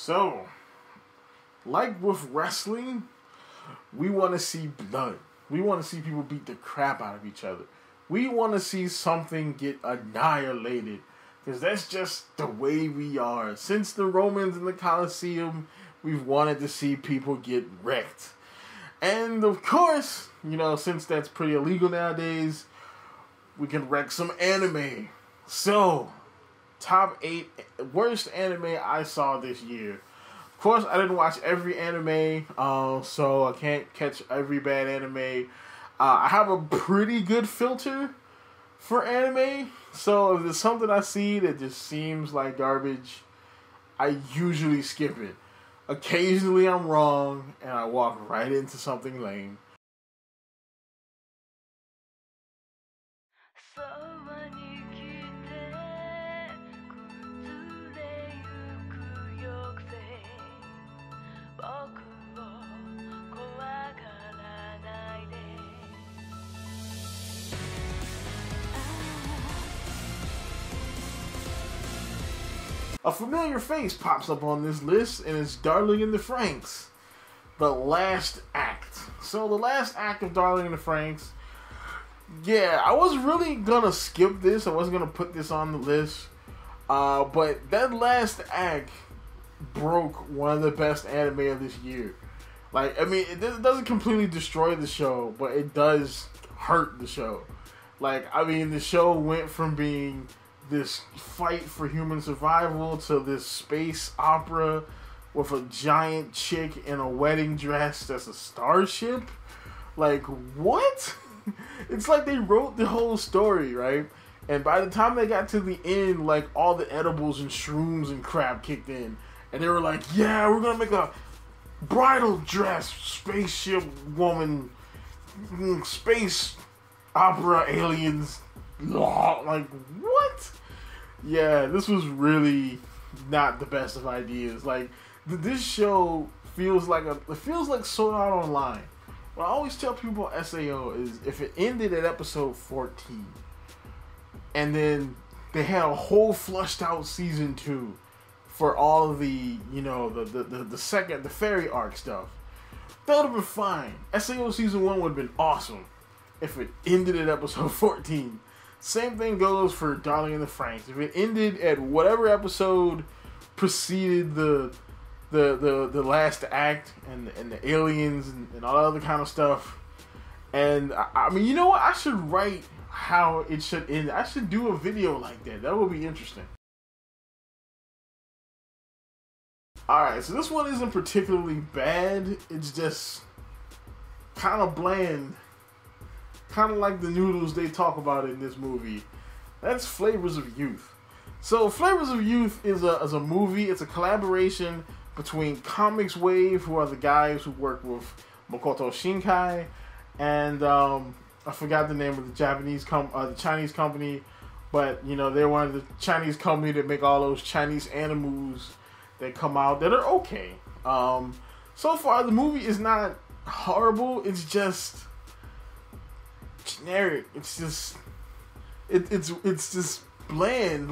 So, like with wrestling, we want to see blood. We want to see people beat the crap out of each other. We want to see something get annihilated. Because that's just the way we are. Since the Romans in the Colosseum, we've wanted to see people get wrecked. And of course, since that's pretty illegal nowadays, we can wreck some anime. So, top 8 worst anime I saw this year. Of course, I didn't watch every anime, so I can't catch every bad anime. I have a pretty good filter for anime, so if there's something I see that just seems like garbage, I usually skip it. Occasionally I'm wrong, and I walk right into something lame. A familiar face pops up on this list, and it's Darling in the Franxx, the last act. So the last act of Darling in the Franxx, yeah, I was really gonna skip this. I wasn't gonna put this on the list, but that last act broke one of the best anime of this year. It doesn't completely destroy the show, but it does hurt the show. The show went from being this fight for human survival to this space opera with a giant chick in a wedding dress that's a starship. What? It's like they wrote the whole story, right? And by the time they got to the end, all the edibles and shrooms and crap kicked in. And they were like, yeah, we're gonna make a bridal dress, spaceship woman, space opera, aliens. What? Yeah, this was really not the best of ideas. This show feels like Sword Art Online. What I always tell people about SAO is if it ended at episode 14, and then they had a whole flushed out season 2 for all of the the fairy arc stuff, that would have been fine. SAO season 1 would have been awesome if it ended at episode 14. Same thing goes for Darling in the Franxx. If it ended at whatever episode preceded the last act and the aliens and all that other kind of stuff, and you know what? I should write how it should end. I should do a video like that. That would be interesting. Alright, so this one isn't particularly bad. It's just kind of bland. Kind of like the noodles they talk about in this movie. That's Flavors of Youth. So Flavors of Youth is a movie. It's a collaboration between Comics Wave, who are the guys who work with Makoto Shinkai, and I forgot the name of the Chinese company, but they're one of the Chinese company that make all those Chinese animus that come out that are okay. So far the movie is not horrible. It's just generic. It's just it's just bland.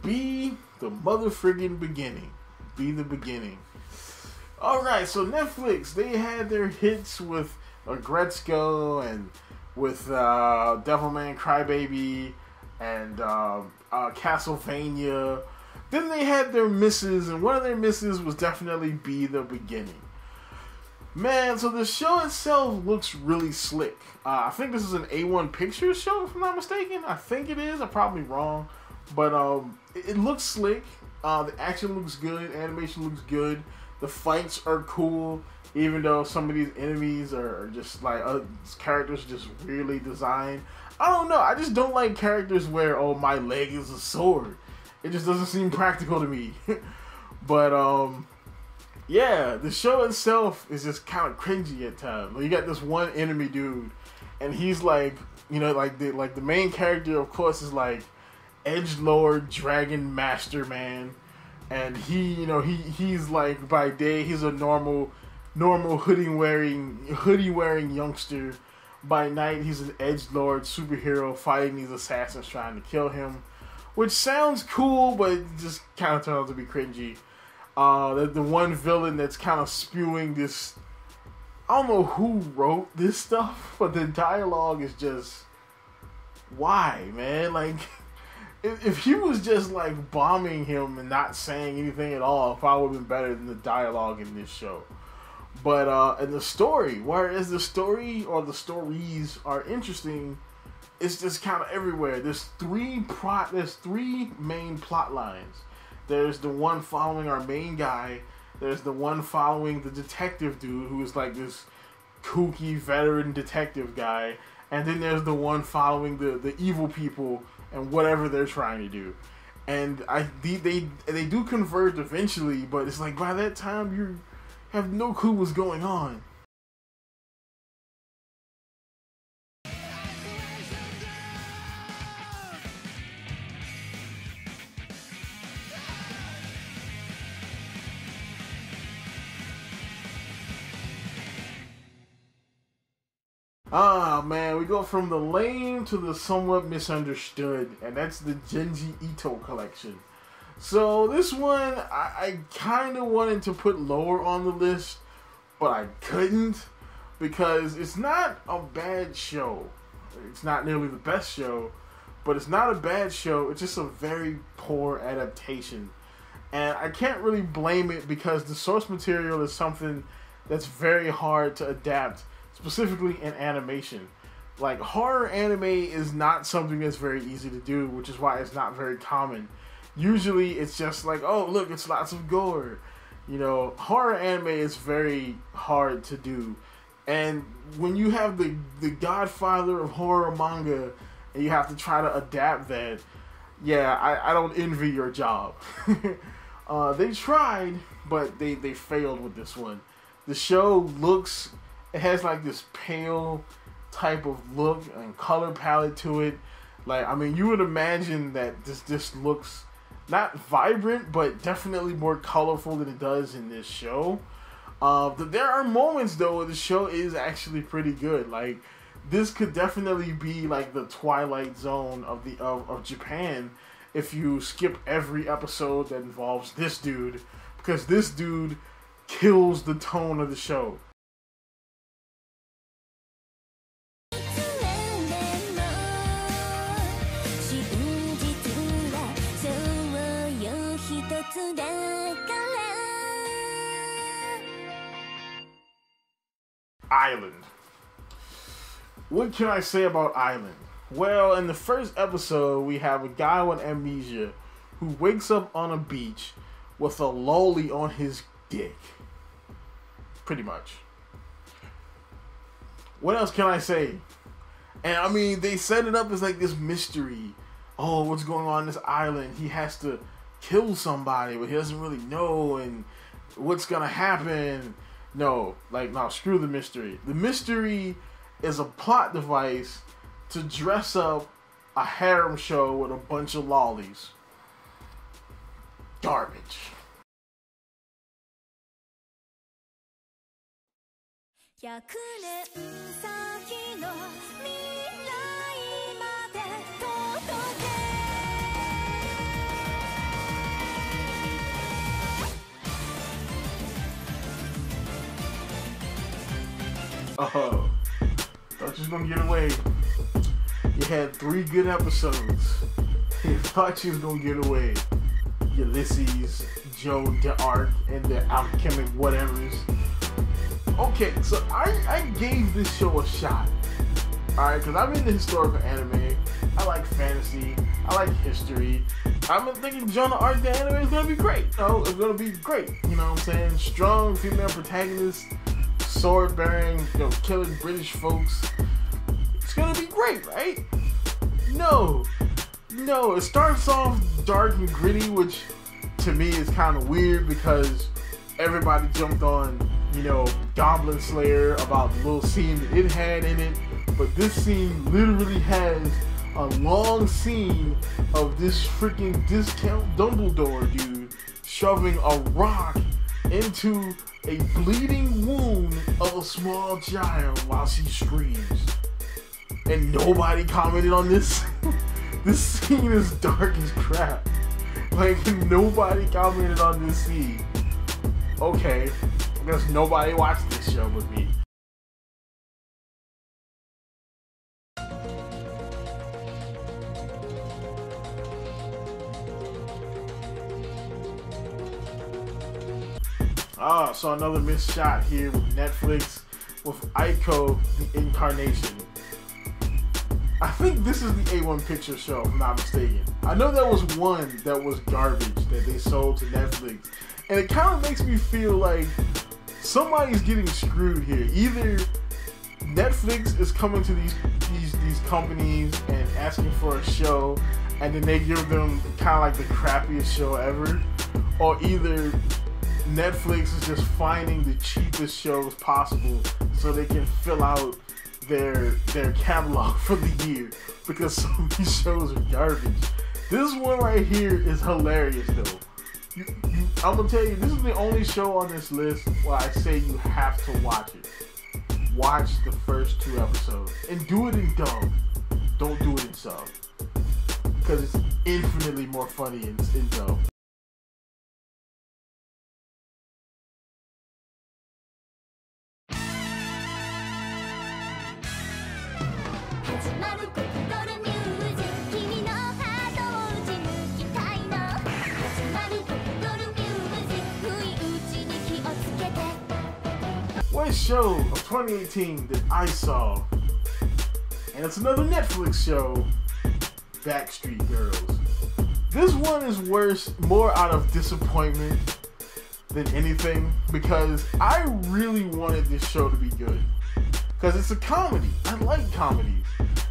Be the motherfriggin' beginning. Be the beginning. Alright, so Netflix, they had their hits with Agretzko and with Devilman Crybaby and Castlevania. Then they had their misses, and one of their misses was definitely Be the Beginning. Man, so the show itself looks really slick. I think this is an A1 Pictures show, if I'm not mistaken. I think it is. I'm probably wrong. But it looks slick. The action looks good. Animation looks good. The fights are cool, even though some of these enemies are just characters just weirdly designed. I don't know. I just don't like characters where, oh, my leg is a sword. It just doesn't seem practical to me. But, yeah, the show itself is just kind of cringy at times. You got this one enemy dude, and he's the main character, of course, is edgelord dragon master man, and he's like, by day he's a normal hoodie wearing youngster. By night he's an edgelord superhero fighting these assassins trying to kill him, which sounds cool, but it just kind of turns out to be cringy. The one villain that's kind of spewing this, I don't know who wrote this stuff, but the dialogue is just, why, man? Like, if he was just like bombing him and not saying anything at all, it probably would have been better than the dialogue in this show. But and the story, whereas the story or the stories are interesting, it's just kind of everywhere. There's three main plot lines. There's the one following our main guy. There's the one following the detective dude who is like this kooky veteran detective guy. And then there's the one following the evil people and whatever they're trying to do. And they do converge eventually, but it's like by that time you have no clue what's going on. Ah, man, we go from the lame to the somewhat misunderstood, and that's the Genji Ito collection. So this one, I kind of wanted to put lower on the list, but I couldn't, because it's not a bad show. It's not nearly the best show, but it's not a bad show. It's just a very poor adaptation. And I can't really blame it, because the source material is something that's very hard to adapt, specifically in animation. Like, horror anime is not something that's very easy to do, which is why it's not very common. Usually it's just like, oh, look, it's lots of gore. You know, horror anime is very hard to do. And when you have the godfather of horror manga and you have to try to adapt that, yeah, I don't envy your job. They tried, but they failed with this one. The show looks, it has like this pale type of look and color palette to it. Like, I mean, you would imagine that this looks not vibrant, but definitely more colorful than it does in this show. There are moments though where the show is actually pretty good. Like, this could definitely be like the Twilight Zone of Japan if you skip every episode that involves this dude, because this dude kills the tone of the show. Island. What can I say about Island? Well, in the first episode, we have a guy with amnesia who wakes up on a beach with a lolly on his dick. Pretty much. What else can I say? And I mean, they set it up as like this mystery. Oh, what's going on this island? He has to kill somebody, but he doesn't really know, and what's gonna happen? No, screw the mystery. The mystery is a plot device to dress up a harem show with a bunch of lollies. Garbage. Oh, thought you was gonna get away. You had 3 good episodes. You thought you was gonna get away. Ulysses, Joe d'Arc, and the alchemic whatevers. Okay, so I gave this show a shot. Alright, because I'm into historical anime. I like fantasy. I like history. I'm thinking Joan of Arc, the anime, is gonna be great. No, it's gonna be great. You know what I'm saying? Strong female protagonist, sword bearing, killing British folks. It's gonna be great, right? No, it starts off dark and gritty, which to me is kind of weird because everybody jumped on, Goblin Slayer about the little scene that it had in it, but this scene literally has a long scene of this freaking discount Dumbledore dude shoving a rock into a bleeding wound of a small child while she screams. And nobody commented on this. This scene is dark as crap. Like, nobody commented on this scene. Okay, I guess nobody watched this show with me. So another missed shot here with Netflix with Outtro, the Incarnation. I think this is the A1 Picture show, if I'm not mistaken. I know there was one that was garbage that they sold to Netflix, and it kind of makes me feel like somebody's getting screwed here. Either Netflix is coming to these companies and asking for a show, and then they give them kind of like the crappiest show ever, or either Netflix is just finding the cheapest shows possible so they can fill out their catalog for the year, because some of these shows are garbage. This one right here is hilarious though. I'm gonna tell you, this is the only show on this list where I say you have to watch it. Watch the first 2 episodes and do it in dub. Don't do it in sub, because it's infinitely more funny in dub. What show of 2018 that I saw, and it's another Netflix show, Backstreet Girls. This one is worse, more out of disappointment than anything, because I really wanted this show to be good. Because it's a comedy. I like comedies.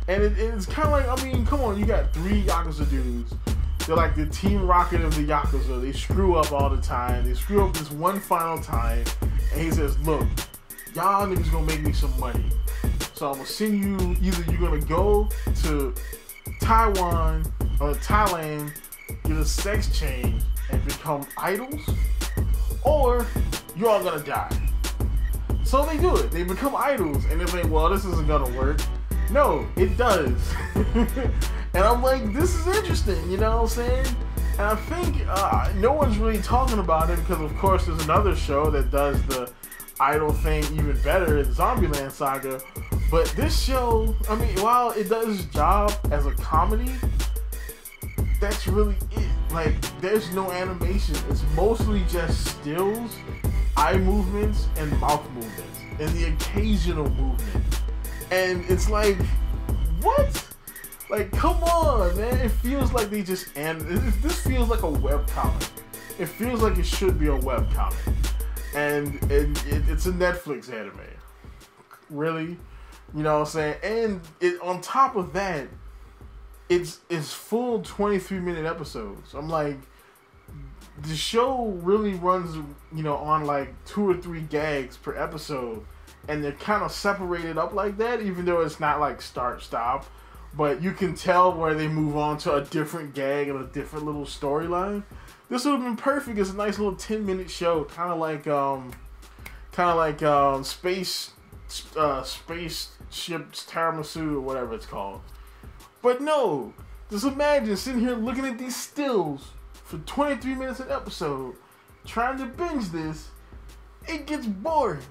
And it's kind of like, I mean, come on, you got 3 Yakuza dudes. They're like the Team Rocket of the Yakuza. They screw up all the time. They screw up this one final time. And he says, look, y'all niggas gonna make me some money. So I'm gonna send you, either you're gonna go to Taiwan or Thailand, get a sex change, and become idols, or you're all gonna die. So they do it. They become idols, and they think, well, this isn't gonna work. No, it does. And I'm like, this is interesting, you know what I'm saying? And I think no one's really talking about it because, of course, there's another show that does the idol thing even better, the Zombieland Saga. But this show, I mean, while it does its job as a comedy, that's really it. Like, there's no animation. It's mostly just stills, eye movements, and mouth movements, and the occasional movement. And it's like, what? Like, come on, man. It feels like they just this feels like a webcomic. It feels like it should be a webcomic. And it's a Netflix anime. Really? You know what I'm saying? And on top of that, it's full 23-minute episodes. I'm like, the show really runs, you know, on like 2 or 3 gags per episode. And they're kind of separated up like that, even though it's not like start-stop. But you can tell where they move on to a different gag and a different little storyline. This would have been perfect as a nice little 10-minute show, kind of like Spaceship Tiramisu or whatever it's called. But no, just imagine sitting here looking at these stills for 23 minutes an episode, trying to binge this. It gets boring.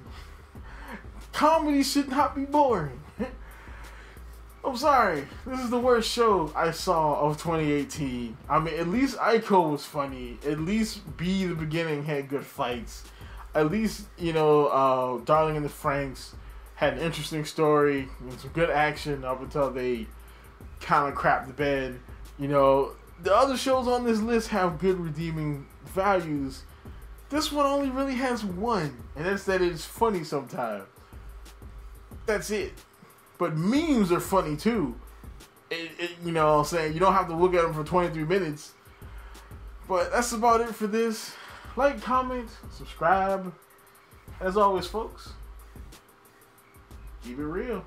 Comedy should not be boring. I'm sorry. This is the worst show I saw of 2018. I mean, at least Outtro was funny. At least B, the beginning, had good fights. At least, you know, Darling in the Franxx had an interesting story and some good action up until they kind of crapped the bed. You know, the other shows on this list have good redeeming values. This one only really has one, and that's that it's funny sometimes. That's it. But memes are funny too. You know what I'm saying? You don't have to look at them for 23 minutes. But that's about it for this. Like, comment, subscribe. As always, folks, keep it real.